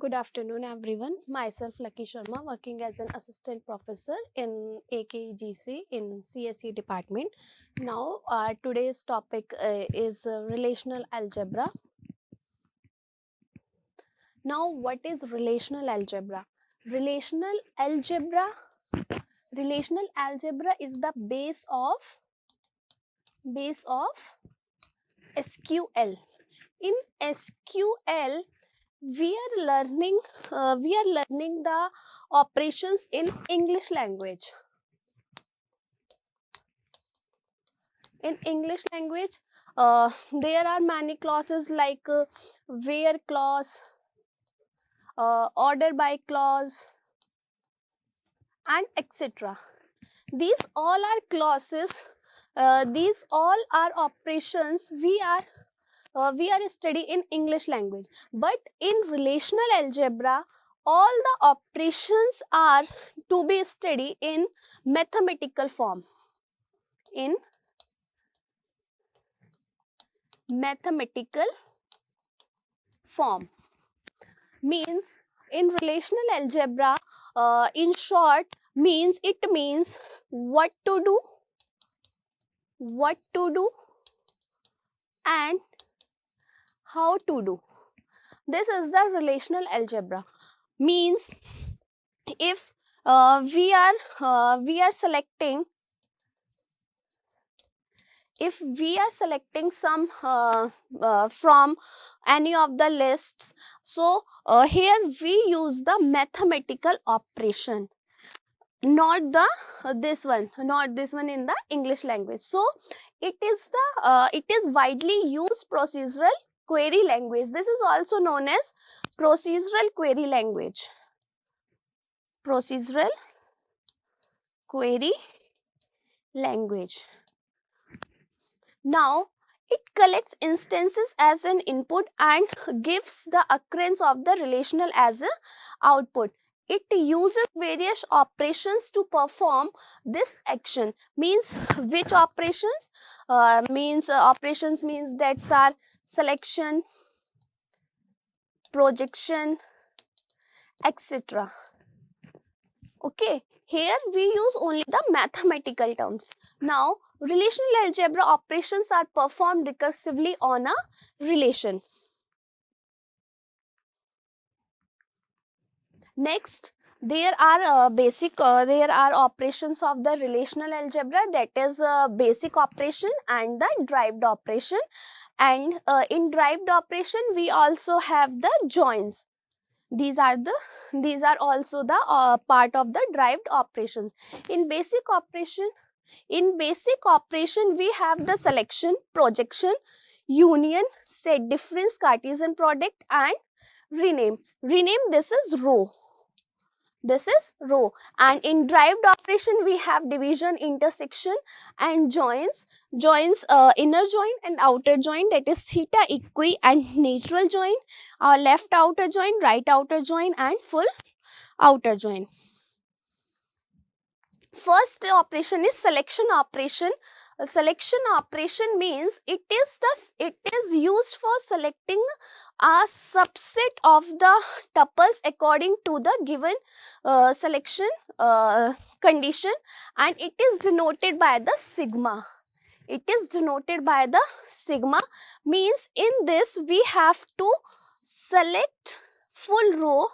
Good afternoon, everyone. Myself, Lucky Sharma, working as an assistant professor in AKGC in CSE department. Now, today's topic is relational algebra. Now, what is relational algebra? Relational algebra is the base of SQL. In SQL, we are learning the operations in English language. In English language, there are many clauses like where clause, order by clause, and etc. These all are clauses. These all are operations we are studying in English language. But in relational algebra, all the operations are to be studied in mathematical form. In mathematical form means in relational algebra, in short, means what to do and how to do. This is the relational algebra. Means if we are selecting some from any of the lists, so here we use the mathematical operation, not this one in the English language. So it is widely used procedural query language. This is also known as procedural query language. Procedural query language. Now, it collects instances as an input and gives the occurrence of the relational as an output. It uses various operations to perform this action. Means which operations? Operations means that's are selection, projection, etc. Okay. Here we use only the mathematical terms. Now, relational algebra operations are performed recursively on a relation. Next, there are operations of the relational algebra, that is basic operation and the derived operation. And in derived operation, we also have the joins. These are also the part of the derived operations. In basic operation, we have the selection, projection, union, set difference, Cartesian product, and rename. This is row. And in derived operation, we have division, intersection, and joins. Inner join and outer join, that is theta, equi, and natural join, left outer join, right outer join, and full outer join. First operation is selection operation. Selection operation means it is used for selecting a subset of the tuples according to the given selection condition, and it is denoted by the sigma. Means in this we have to select full row,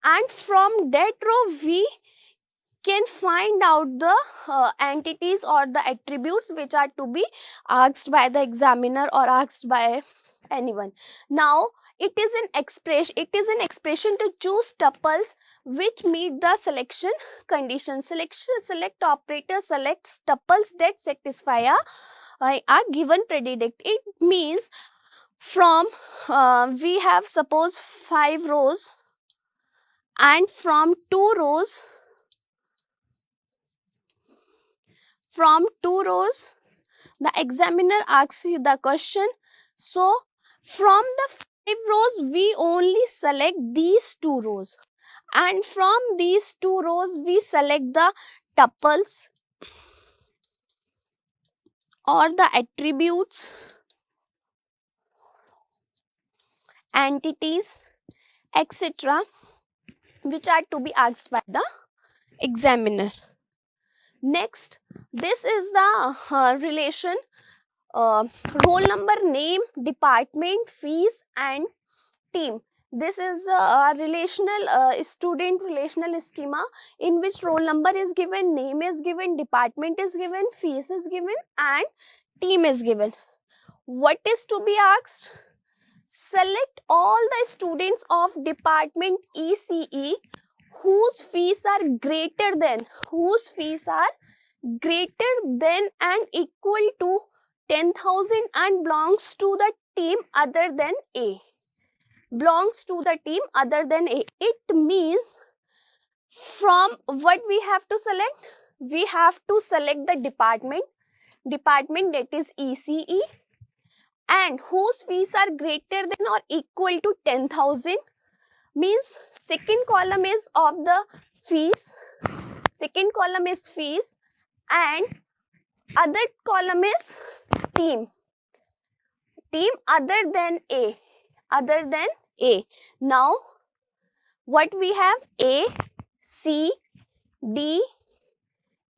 and from that row we can find out the entities or the attributes which are to be asked by the examiner or asked by anyone. Now, it is an expression to choose tuples which meet the selection condition. Select operator selects tuples that satisfy a given predicate. It means from we have suppose 5 rows, and from 2 rows, the examiner asks you the question. So, from the 5 rows, we only select these 2 rows. And from these 2 rows, we select the tuples or the attributes entities, etc., which are to be asked by the examiner. Next, this is the relation roll number, name, department, fees, and team. This is a relational student relational schema in which roll number is given, name is given, department is given, fees is given, and team is given. What is to be asked? Select all the students of department ECE whose fees are greater than and equal to 10,000 and belongs to the team other than A. Belongs to the team other than A. It means from what we have to select? We have to select the department that is ECE, and whose fees are greater than or equal to 10,000, means second column is of the fees, and other column is team other than A. Now what we have? A, C, D,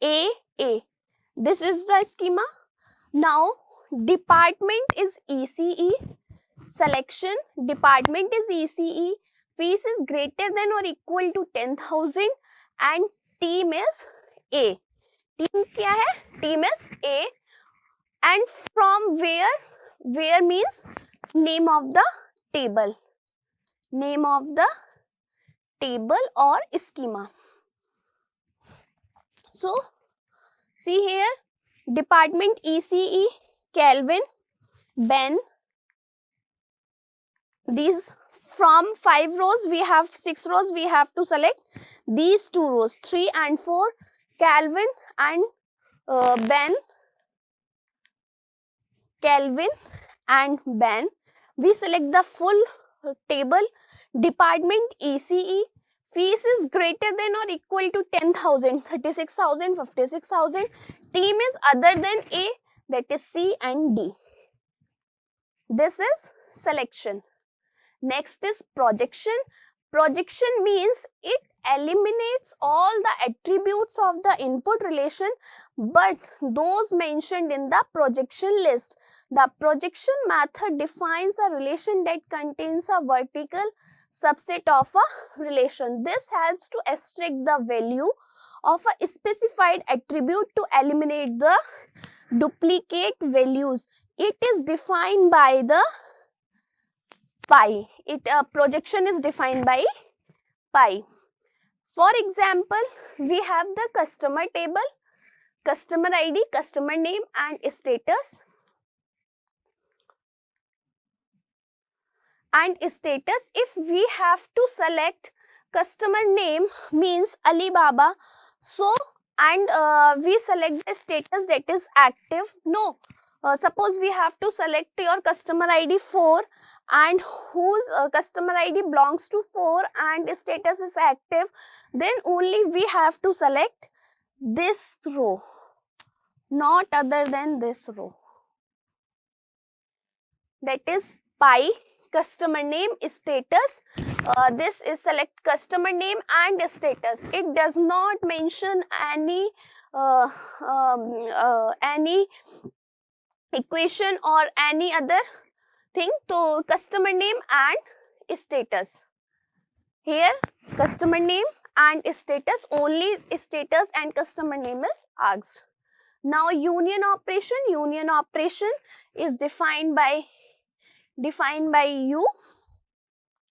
A. This is the schema. Now department is ECE, selection, department is ECE, fees is greater than or equal to 10,000, and team is A. Team क्या है? Team is A. And from where means name of the table or schema. So see here, department ECE, Kelvin, Ben. These from 5 rows we have 6 rows, we have to select these 2 rows, 3 and 4, Kelvin and Ben. We select the full table. Department ECE, fees is greater than or equal to 10,000, 36,000, 56,000. Team is other than A, that is C and D. This is selection. Next is projection. Projection means it eliminates all the attributes of the input relation but those mentioned in the projection list. The projection method defines a relation that contains a vertical subset of a relation. This helps to extract the value of a specified attribute to eliminate the duplicate values. It is defined by the pi. Projection is defined by pi. For example, we have the customer table, customer ID, customer name and status. If we have to select customer name means Alibaba, so and we select the status that is active. No, suppose we have to select your customer ID 4 and whose customer ID belongs to 4 and status is active, then only we have to select this row, not other than this row. That is pi, customer name, status. This is select customer name and status. It does not mention any equation or any other thing. So customer name and status. Here customer name and status, only status and customer name is asked. Now union operation is defined by U.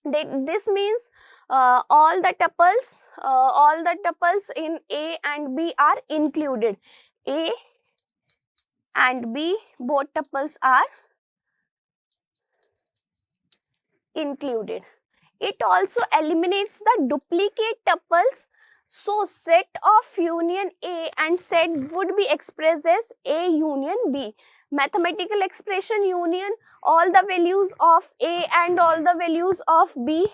This means all the tuples in A and B are included. A and B, both tuples are included. It also eliminates the duplicate tuples. So set of union A and set would be expressed as A union B. Mathematical expression union, all the values of A and all the values of B.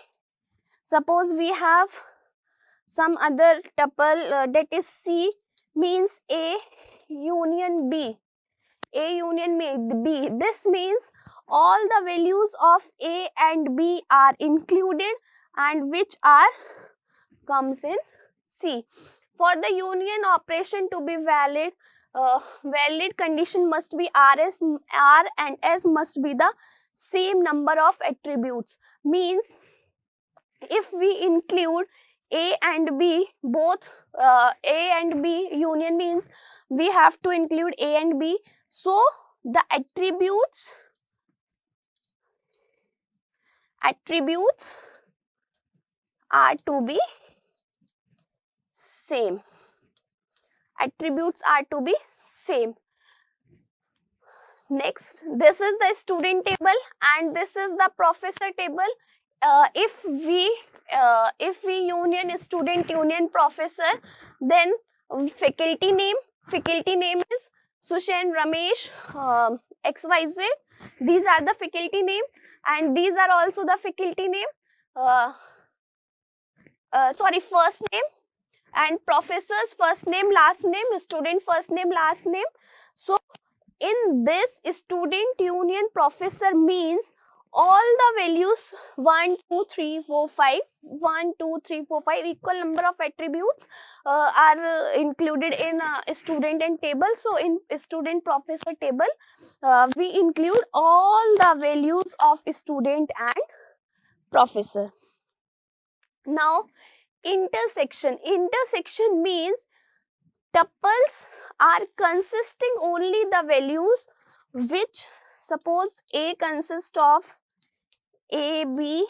Suppose we have some other tuple that is C, means A union B. A union B. This means all the values of A and B are included and which are comes in C. For the union operation to be valid, valid condition must be R and S must be the same number of attributes. Means if we include A and B, both A and B union means we have to include A and B. So the attributes are to be same. Attributes are to be same. Next, this is the student table and this is the professor table. If we union student union professor, then faculty name is Sushen, Ramesh, XYZ. These are the faculty name and these are also the faculty name. Sorry, first name. And professor's first name, last name, student first name, last name. So in this student union professor means all the values 1, 2, 3, 4, 5, 1, 2, 3, 4, 5 equal number of attributes are included in student and table. So in student professor table, we include all the values of student and professor. Now intersection means tuples are consisting only the values which, suppose A consists of A, B,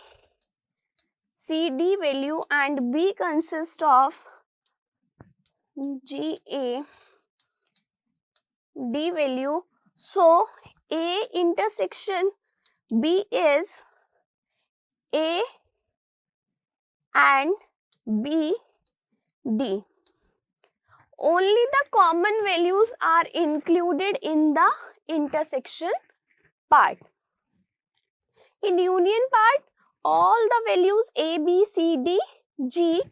C, D value and B consists of G, A, D value. So A intersection B is A and B, D. Only the common values are included in the intersection part. In union part, all the values A, B, C, D, G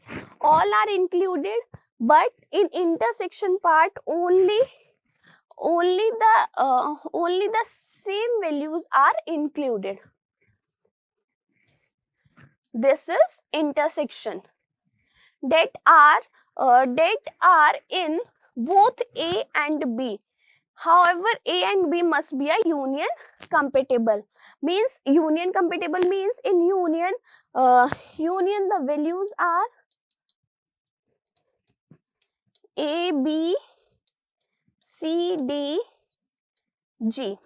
all are included, but in intersection part only the same values are included. This is intersection that are in both A and B. However, A and B must be a union compatible. Means union compatible means in union the values are A, B, C, D, G.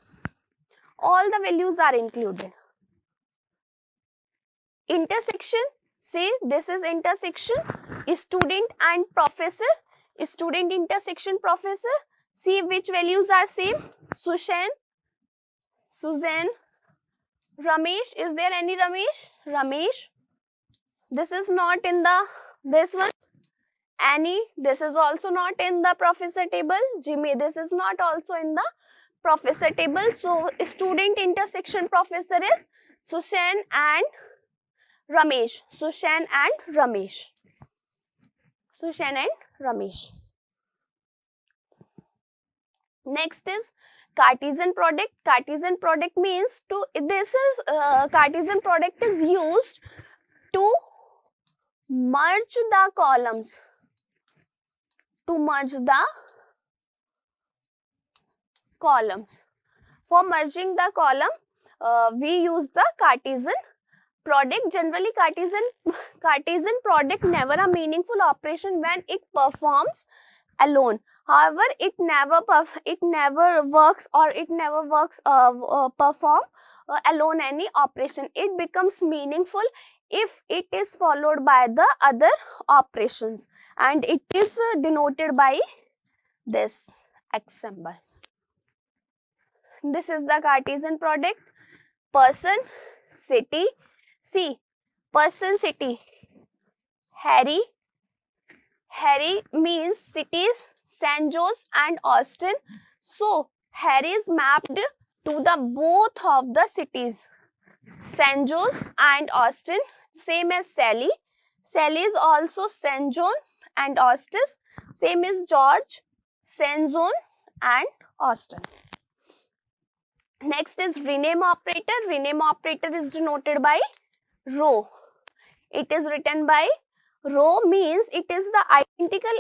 All the values are included. Intersection, say this is intersection, student and professor, student intersection professor. See which values are same. Sushen, Suzanne, Ramesh. Is there any Ramesh? Ramesh. This is not in the this one. Annie. This is also not in the professor table. Jimmy. This is not also in the professor table. So student intersection professor is Sushen and Ramesh. Sushen and Ramesh. Sushen and Ramesh. Next is Cartesian product. Cartesian product means Cartesian product is used to merge the columns. To merge the columns. For merging the column, we use the Cartesian product. Generally, Cartesian product never a meaningful operation when it performs alone. However, it never works perform alone any operation. It becomes meaningful if it is followed by the other operations, and it is denoted by this X symbol. This is the Cartesian product. Person, city. See, person, city. Harry means cities, San Jose and Austin. So Harry is mapped to the both of the cities, San Jose and Austin. Same as Sally. Sally is also San Jose and Austin. Same as George, San Jose and Austin. Next is rename operator. Rename operator is denoted by row. It is written by row, means it is the identical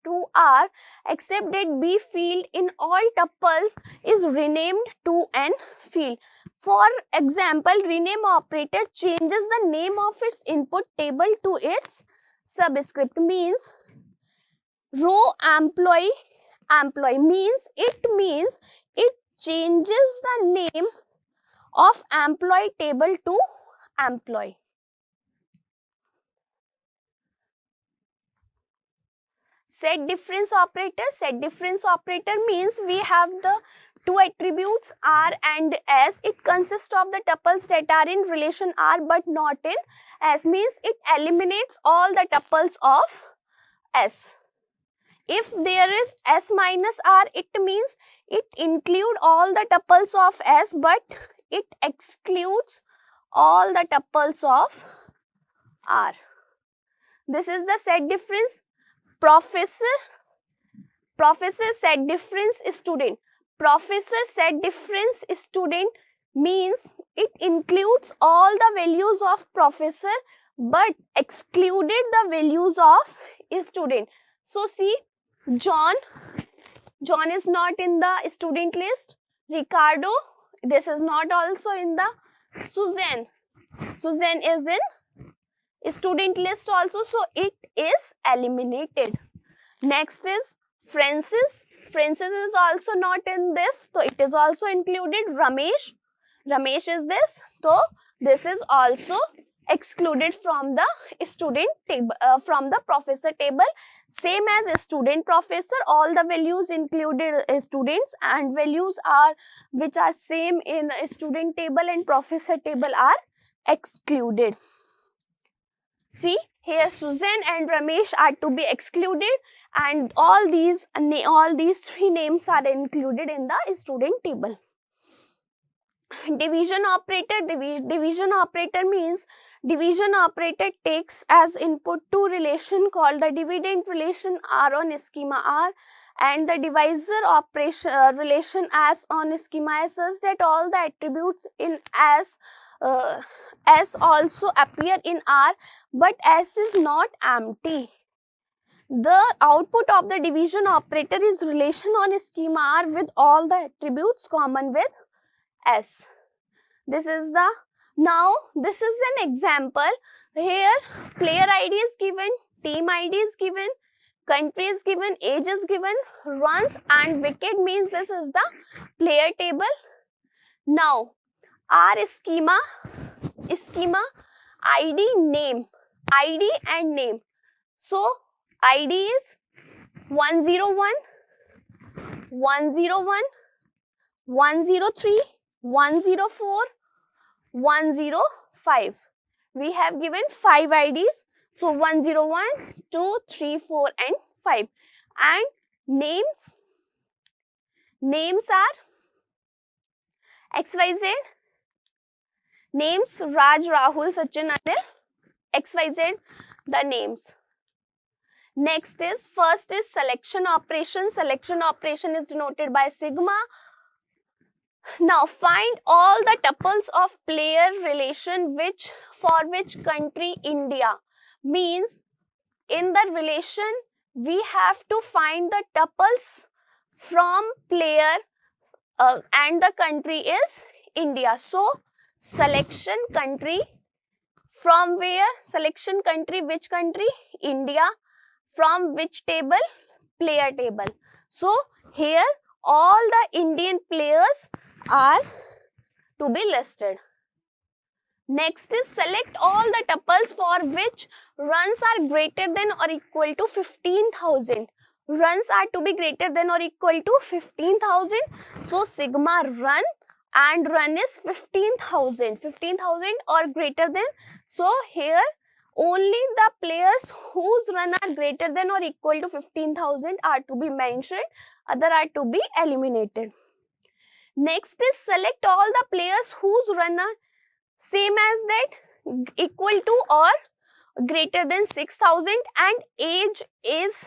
to R except that B field in all tuples is renamed to an field. For example, rename operator changes the name of its input table to its subscript, means row employee means it changes the name of employee table to employee. Set difference operator. Set difference operator means we have the two attributes R and S. It consists of the tuples that are in relation R but not in S, means it eliminates all the tuples of S. If there is S minus R, it means it includes all the tuples of S but it excludes all the tuples of R. This is the set difference. Professor set difference student. Professor set difference student means it includes all the values of professor but excluded the values of student. So see, John is not in the student list. Ricardo, this is not also in the. Susan is in student list also, so it is eliminated. Next is Francis. Francis is also not in this, so it is also included. Ramesh is this, so this is also excluded from the student table, from the professor table. Same as student professor, all the values included students, and values are which are same in student table and professor table are excluded. See, here Susan and Ramesh are to be excluded, and all these three names are included in the student table. Division operator. Division operator means division operator takes as input two relation called the dividend relation R on schema R and the divisor operation relation S on schema S, such that all the attributes in S also appear in R, but S is not empty. The output of the division operator is relation on schema R with all the attributes common with S. This is an example. Here player ID is given, team ID is given, country is given, age is given, runs and wicket means this is the player table. Now our schema ID, name, ID and name. So ID is 101, 101, 103, 104, 105. We have given 5 IDs. So 101, 2, 3, 4 and 5. And names are XYZ. Names Raj, Rahul, Sachin, Anil. XYZ, the names. Next is, first is selection operation. Selection operation is denoted by sigma. Now find all the tuples of player relation for which country India, means in the relation we have to find the tuples from player and the country is India. So selection country, from where? Selection country, which country? India. From which table? Player table. So here all the Indian players are to be listed. Next is select all the tuples for which runs are greater than or equal to 15,000. Runs are to be greater than or equal to 15,000. So sigma run, and run is 15,000 or greater than. So here only the players whose run are greater than or equal to 15,000 are to be mentioned, other are to be eliminated. Next is select all the players whose run are same as that, equal to or greater than 6,000, and age is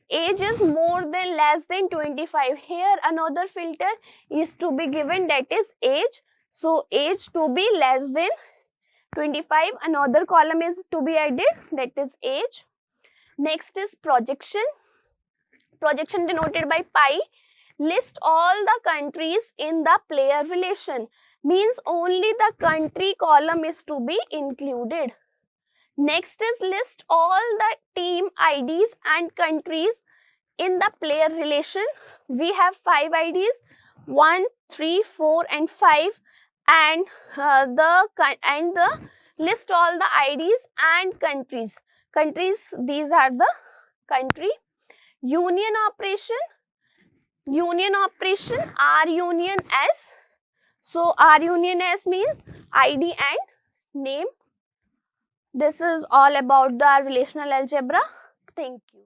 age is more than less than 25. Here another filter is to be given, that is age. So age to be less than 25, another column is to be added, that is age. Next is projection. Projection denoted by pi. List all the countries in the player relation, means only the country column is to be included. Next is list all the team IDs and countries in the player relation. We have 5 IDs, 1, 3, 4 and 5, and the list all the IDs and countries. Countries, these are the country. Union operation. Union operation, R union S. So R union S means ID and name. This is all about the relational algebra. Thank you.